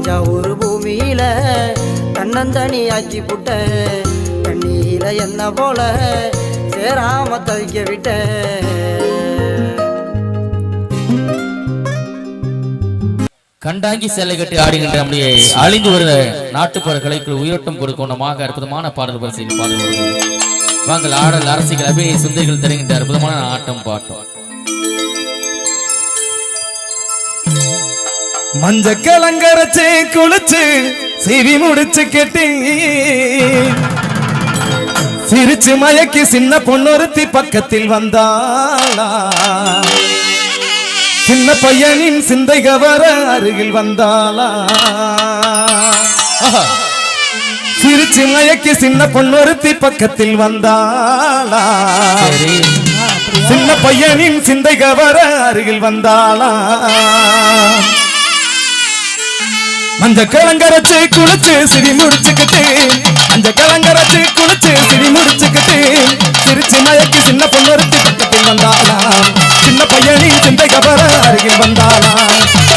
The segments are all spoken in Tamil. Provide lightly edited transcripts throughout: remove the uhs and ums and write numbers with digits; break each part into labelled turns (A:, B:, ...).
A: தஞ்சாவூர் பூமியில தன்னந்தனி ஆக்கி புட்ட கண்ணியில என்ன போல சேராம தவிக்க விட்ட
B: கண்டாங்கி சேலை கட்டி ஆடுகின்ற அப்படியே அழிந்து வருகிற நாட்டுப்புற கலைக்கு உயிரோட்டம் கொடுக்கணுமாக அற்புதமான பாடல் வரிசையில் பாடல் வருகிறது. வாங்கள் ஆடல் அரசியல் அபிநய சுந்தரிகள் தருகின்ற அற்புதமான ஆட்டம் பாட்டம்.
C: மஞ்ச கலங்கரைச்சு குளிச்சு சிவி முடிச்சு கெட்டி சிரிச்சு மயக்கி சின்ன பொண்ணொருத்தி பக்கத்தில் வந்தாளா சின்ன பையனின் சிந்தை கவர அருகில் வந்தாளா சிரிச்சு மயக்கி சின்ன பொண்ணொருத்தி பக்கத்தில் வந்தாளா சின்ன பையனின் சிந்தை கவர அருகில் வந்தாளா மஞ்ச கலங்கரைச்சு குளிச்சு சிரி முடிச்சுக்கிட்டு மஞ்ச கலங்கரைச்சு குளிச்சு சிரி முடிச்சுக்கிட்டு சிரிச்சு மயக்கி சின்ன பொண்ணொருத்தி பக்கத்தில் வந்தாளாம் சின்ன பையனின் சிந்தை கவர அருகில் வந்தாளாம்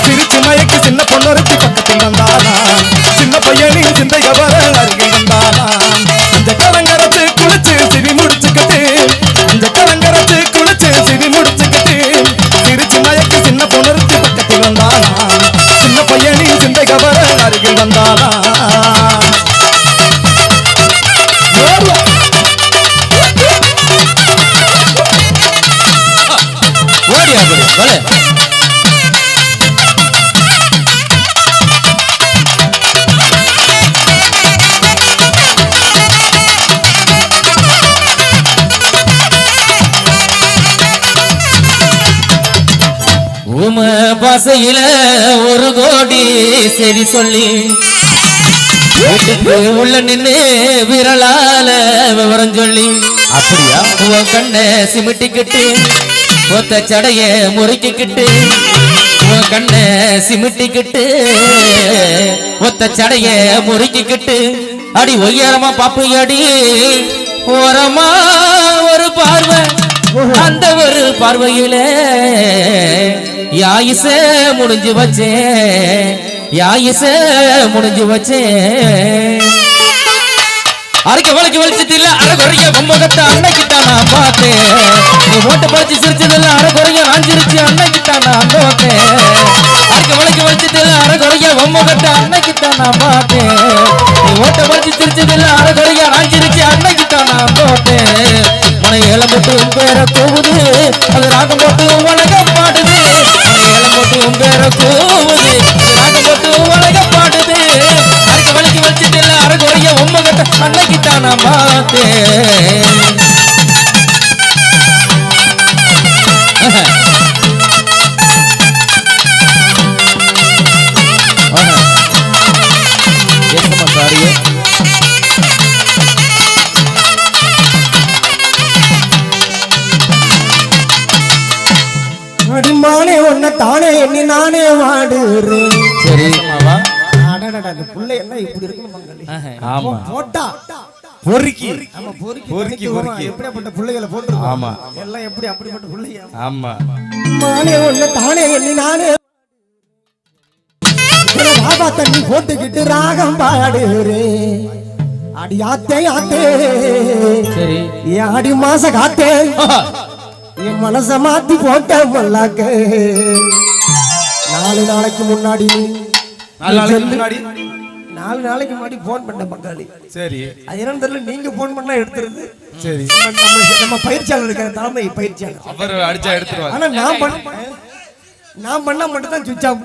C: சிரிச்சு மயக்கி சின்ன பொண்ணொருத்தி பக்கத்தில் வந்தாளாம் சின்ன பையனின் சிந்தை கவர அருகில் வந்தாளாம் மஞ்ச கலங்கரைச்சு குளிச்சு சிரி முடிச்சுக்கிட்டு மஞ்ச கலங்கரைச்சு குளிச்சு சிரி முடிச்சுக்கிட்டு சிரிச்சு மயக்கி சின்ன பொண்ணொருத்தி பக்கத்தில் வந்தாளாம் சின்ன பையனின் சிந்தை கவர அருகில் வந்தாளா
B: உம பாசையில ஒரு கோடி சரி சொல்லி வீட்டுக்கு உள்ள நின்று விரலால விவரம் சொல்லி அப்படியா உன் கண்ணை சிமிட்டிக்கிட்டு ஒத்த சடைய முறுக்கிக்கிட்டு உன் கண்ணை சிமிட்டிக்கிட்டு ஒத்த சடைய முறுக்கிக்கிட்டு அடி ஒய்யாரமா பாப்பு அடி ஓரமா ஒரு பார்வை அந்த ஒரு பார்வையில யாயிச முடிஞ்சு வச்சேன் யாயிச முடிஞ்சு வச்சேன் அரைக்க வளைக்கு வலிச்சதில்ல அரை குறைய பொம்மகட்ட அன்னைக்கிட்ட நான் பார்த்தேன் நீ ஓட்ட பறிச்சு சிரிச்சதில்ல அரை குறைய நான் சிரிச்சு அன்னைக்கிட்ட நான் பார்த்தேன் அரைக்க வளைக்கு வலிச்சதில்ல அரை குறைய பொம்மகட்ட அன்னைக்கிட்ட நான் பார்த்தேன் நீ ஓட்ட பறிச்சு சிரிச்சதில்ல அரை குறைய நான் சிரிச்சு அன்னைக்கிட்ட நான் பார்த்தேன் மனை ஏலம் போட்டு பேர கூவுது அது ராகம் போட்டு உலக பாடுது மனை ஏலம் போட்டு பேர கூவுது அது ராகம் போட்டு உலக பாடுது அரைக்க வளைக்கு வலிச்சதில்ல அரை குறைய பொம்மகட்ட அன்னைக்கிட்ட நான் பார்த்தேன்
D: அடிமானே ஒன்ன தானே எண்ணி நானே வாடுறேன்.
B: சரி
D: புள்ள என்ன இப்படி இருக்கு
C: ஆமா
D: போட்டா
C: பொறுக்கி
D: ஆமா பொறுக்கி
C: பொறுக்கி பொறுக்கி
D: எப்படிப்பட்ட புள்ளைகளை போட்டுருக்கோம்.
C: ஆமா
D: எல்லாம் எப்படி அப்படிப்பட்ட புள்ளைங்க.
C: ஆமா
D: மானே ஒன்ன தானே எண்ணி நானே ராபா தண்ணி போட்டுக்கிட்டு ராகம் பாடுறேன். அடி ஆத்தே ஆத்தே
B: சரி
D: ஆடி மாச காத்தே என் மனச மாத்தி போட்ட மல்லாக்க 4 நாளைக்கு முன்னாடி 4 நாளைக்கு முன்னாடி போன் பண்ண பங்காளி. சரி அது என்னன்னு தெரியல, நீங்க போன் பண்ணா எடுத்துருது. சரி நம்ம பயிற்சியாளர் இருக்கிற தலைமை பயிற்சியாளர்
C: அவர் அடிச்சா எடுத்துருவாரு.
D: ஆனா நான் பண்ணா மட்டும் தான் சுவிட்ச் ஆஃப்.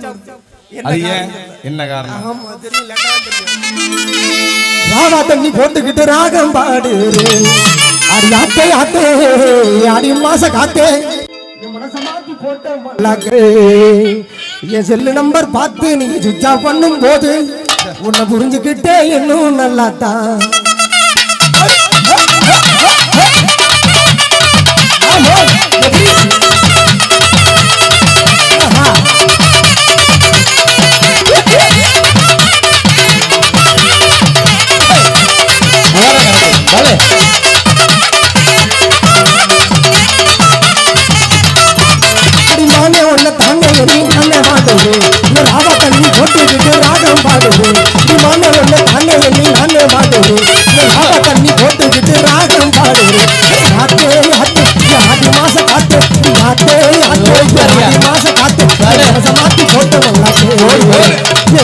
C: என்ன காரணம்?
D: ஆமா தெரியல, ராவா தண்ணி போட்டுக்கிட்டு ராகம் பாடு அடி ஆத்தே ஆத்தே அடி மாச காத்தே என் செல்லு நம்பர் பார்த்து நீ சுவிட்ச் ஆஃப் பண்ணும் போது உன்னை புரிஞ்சுக்கிட்டே இன்னும் நல்லாத்தான். ராவா தண்ணி போட்டுக்கிட்டு ராகம் பாடு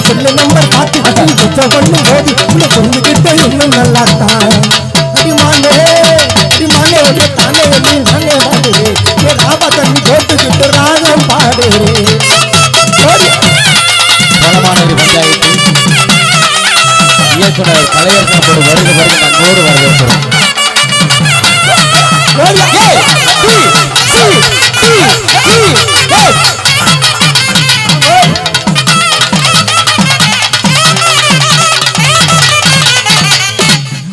D: செல்லு நம்பர் காத்து அடி வச்ச பண்ணும் போது உள்ள பொண்ணுகிட்ட இன்னும் நல்லாத்தான் அடிமானே ஒன்று தானே நீ நானே வாடுறே ஏ ராபா தண்ணி போட்டுக்கிட்டு ராகம் பாடுறே
B: வடமாநகரி பஞ்சாயத்து இயக்குனர் கலையரசனோடு வருக நன்கோடு வரவேற்கிறோம்.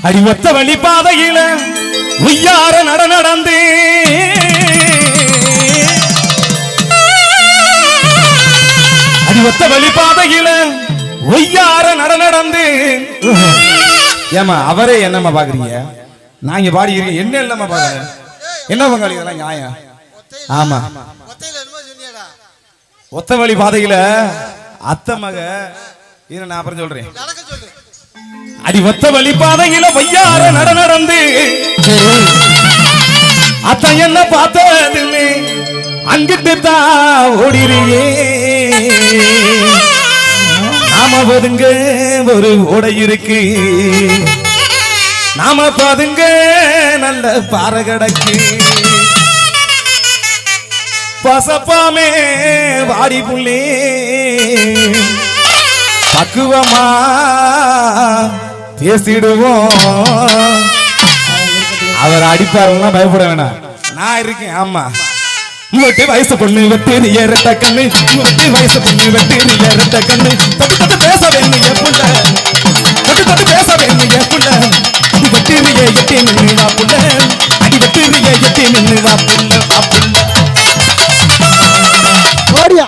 C: அடி ஒத்த வழி பாதையில உய்யார நடந்து அடி ஒத்த வழி பாதையில ஒய்யார நடந்து ஏமா அவரே என்னம்மா பாக்குறீங்க? நான் இங்க பாடிக்கிறீங்க என்ன இல்லம்மா பாக்குறேன் என்ன பங்காளி இதெல்லாம் நியாயம்? ஆமா ஒத்த வழி பாதையில அத்த மக இதை நான் அப்புறம் சொல்றேன். அடி ஒத்த வழி பாதையில வையார நடந்து அத்த என்ன பார்த்ததுமே அங்கிட்டு தான் ஓடிறியே நாம ஒதுங்க ஒரு ஓடை இருக்கு நாம பதுங்க நல்ல பாறை கிடக்கு பசப்பாமே வாடி புள்ளே பக்குவமா பேசிடுவோம். அவர் அடிப்பாருன்னா பயப்பட வேணாம், நான் இருக்கேன். ஆமா வெட்டி வயசு பொண்ணு வெட்டி ஏறட்ட கண்ணு வெட்டி வயசு பொண்ணு வெட்டி ஏறட்ட கண்ணு தொட்டு தொட்டு பேச வேணும் என் புள்ள தொட்டு தொட்டு பேச வேணும் என் புள்ள அடி வெட்டிரியே எட்டி நின்று வா புள்ள அடி வெட்டிரியே எட்டி நின்று வா புள்ள வா புள்ள
D: ஓடியா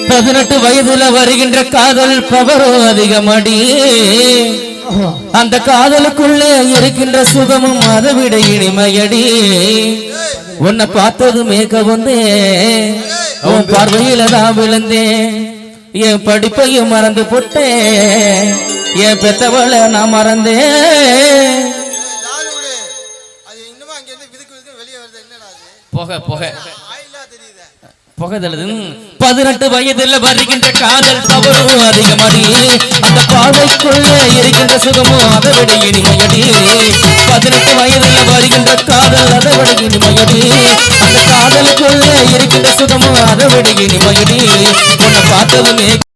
B: பதினெட்டு வயதுல வருகின்ற காதல் பவரோ அதிகமடி அந்த காதலுக்குள்ளே இருக்கின்ற சுகமும் அதை விட இனிமையடி உன்னை பார்த்தது மேக்க வந்தே உன் பார்வையில தான் விழுந்தேன் என் படிப்பையும் மறந்து போட்டேன் என் பெத்தவளை நான் மறந்தேன் போக போக புகதலது 18 வயதில் வருகின்ற காதல் பவரும் அதிகமடி அந்த பாதைக்குள்ள இருக்கின்ற சுகமும் அதை விட இனிமையடி 18 வயதில் வருகின்ற காதல் அதை விட இனிமையடி அந்த காதலுக்குள்ள இருக்கின்ற சுகமும் அதை விட இனிமையடி உன்னை பார்த்ததுமே